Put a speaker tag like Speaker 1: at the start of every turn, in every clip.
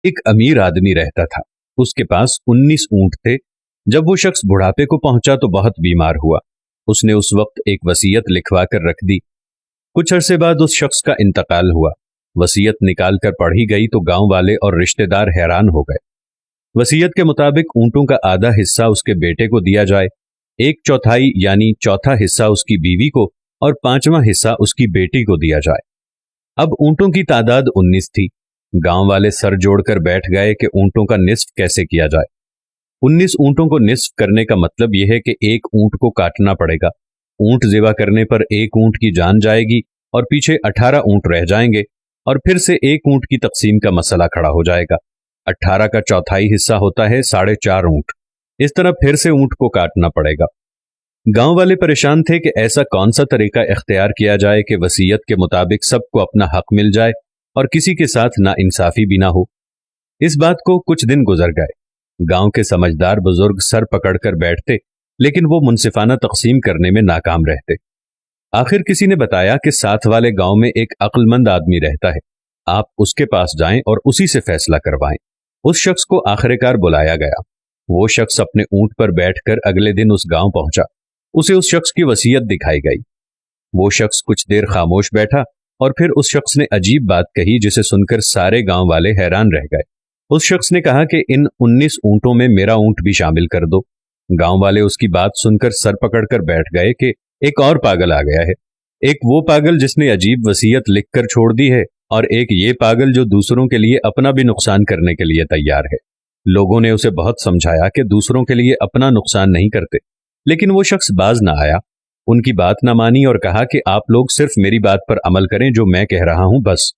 Speaker 1: ایک امیر آدمی رہتا تھا. اس کے پاس 19 اونٹ تھے. جب وہ شخص بڑھاپے کو پہنچا تو بہت بیمار ہوا. اس نے اس وقت ایک وصیت لکھوا کر رکھ دی. کچھ عرصے بعد اس شخص کا انتقال ہوا. وصیت نکال کر پڑھی گئی تو گاؤں والے اور رشتہ دار حیران ہو گئے. وصیت کے مطابق اونٹوں کا آدھا حصہ اس کے بیٹے کو دیا جائے، 1/4 یعنی چوتھا حصہ اس کی بیوی کو اور 5واں حصہ اس کی بیٹی کو دیا جائے. اب اونٹوں کی تعداد 19 تھی. گاؤں والے سر جوڑ کر بیٹھ گئے کہ اونٹوں کا نصف کیسے کیا جائے. 19 اونٹوں کو نصف کرنے کا مطلب یہ ہے کہ ایک اونٹ کو کاٹنا پڑے گا. اونٹ ذبح کرنے پر ایک اونٹ کی جان جائے گی اور پیچھے 18 اونٹ رہ جائیں گے اور پھر سے ایک اونٹ کی تقسیم کا مسئلہ کھڑا ہو جائے گا. 18 کا چوتھائی حصہ ہوتا ہے 4.5 اونٹ. اس طرح پھر سے اونٹ کو کاٹنا پڑے گا. گاؤں والے پریشان تھے کہ ایسا کون سا طریقہ اختیار کیا جائے کہ وصیت کے مطابق سب کو اپنا حق مل جائے اور کسی کے ساتھ نا انصافی بھی نہ ہو. اس بات کو کچھ دن گزر گئے. گاؤں کے سمجھدار بزرگ سر پکڑ کر بیٹھتے لیکن وہ منصفانہ تقسیم کرنے میں ناکام رہتے. آخر کسی نے بتایا کہ ساتھ والے گاؤں میں ایک عقل مند آدمی رہتا ہے، آپ اس کے پاس جائیں اور اسی سے فیصلہ کروائیں. اس شخص کو آخرکار بلایا گیا. وہ شخص اپنے اونٹ پر بیٹھ کر اگلے دن اس گاؤں پہنچا. اسے اس شخص کی وصیت دکھائی گئی. وہ شخص کچھ دیر خاموش بیٹھا اور پھر اس شخص نے عجیب بات کہی جسے سن کر سارے گاؤں والے حیران رہ گئے. اس شخص نے کہا کہ ان 19 اونٹوں میں میرا اونٹ بھی شامل کر دو. گاؤں والے اس کی بات سن کر سر پکڑ کر بیٹھ گئے کہ ایک اور پاگل آ گیا ہے. ایک وہ پاگل جس نے عجیب وصیت لکھ کر چھوڑ دی ہے اور ایک یہ پاگل جو دوسروں کے لیے اپنا بھی نقصان کرنے کے لیے تیار ہے. لوگوں نے اسے بہت سمجھایا کہ دوسروں کے لیے اپنا نقصان نہیں کرتے، لیکن وہ شخص باز نہ آیا. ان کی بات نہ مانی اور کہا کہ آپ لوگ صرف میری بات پر عمل کریں جو میں کہہ رہا ہوں بس.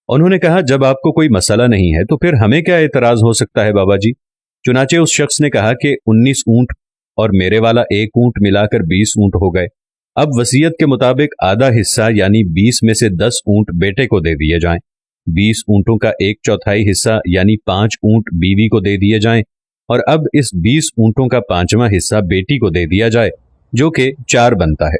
Speaker 1: انہوں نے کہا جب آپ کو کوئی مسئلہ نہیں ہے تو پھر ہمیں کیا اعتراض ہو سکتا ہے بابا جی. چنانچہ اس شخص نے کہا کہ 19 اونٹ اور میرے والا ایک اونٹ ملا کر 20 اونٹ ہو گئے. اب وصیت کے مطابق آدھا حصہ یعنی 20 میں سے 10 اونٹ بیٹے کو دے دیے جائیں. 20 اونٹوں کا 1/4 حصہ یعنی 5 اونٹ بیوی کو دے دیے جائیں اور اب اس 20 اونٹوں کا 5واں حصہ بیٹی کو دے دیا جائے جو کہ 4 بنتا ہے،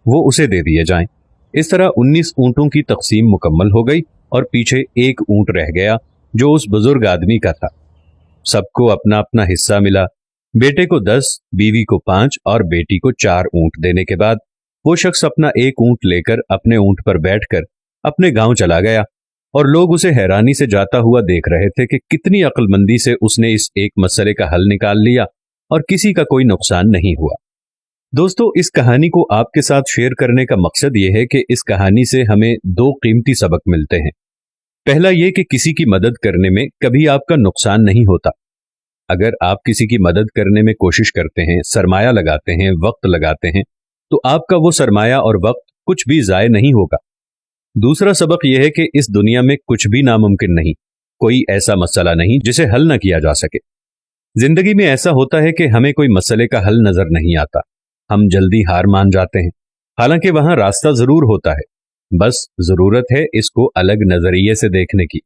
Speaker 1: وہ اسے دے دیے جائیں. اس طرح 19 اونٹوں کی تقسیم مکمل ہو گئی اور پیچھے ایک اونٹ رہ گیا جو اس بزرگ آدمی کا تھا. سب کو اپنا اپنا حصہ ملا. بیٹے کو 10، بیوی کو 5 اور بیٹی کو 4 اونٹ دینے کے بعد وہ شخص اپنا ایک اونٹ لے کر اپنے اونٹ پر بیٹھ کر اپنے گاؤں چلا گیا اور لوگ اسے حیرانی سے جاتا ہوا دیکھ رہے تھے کہ کتنی عقل مندی سے اس نے اس ایک مسئلے کا حل نکال لیا اور کسی کا کوئی نقصان نہیں ہوا. دوستو، اس کہانی کو آپ کے ساتھ شیئر کرنے کا مقصد یہ ہے کہ اس کہانی سے ہمیں 2 قیمتی سبق ملتے ہیں. پہلا یہ کہ کسی کی مدد کرنے میں کبھی آپ کا نقصان نہیں ہوتا. اگر آپ کسی کی مدد کرنے میں کوشش کرتے ہیں، سرمایہ لگاتے ہیں، وقت لگاتے ہیں تو آپ کا وہ سرمایہ اور وقت کچھ بھی ضائع نہیں ہوگا. دوسرا سبق یہ ہے کہ اس دنیا میں کچھ بھی ناممکن نہیں. کوئی ایسا مسئلہ نہیں جسے حل نہ کیا جا سکے. زندگی میں ایسا ہوتا ہے کہ ہمیں کوئی مسئلے کا حل نظر نہیں آتا. ہم جلدی ہار مان جاتے ہیں، حالانکہ وہاں راستہ ضرور ہوتا ہے. بس ضرورت ہے اس کو الگ نظریے سے دیکھنے کی.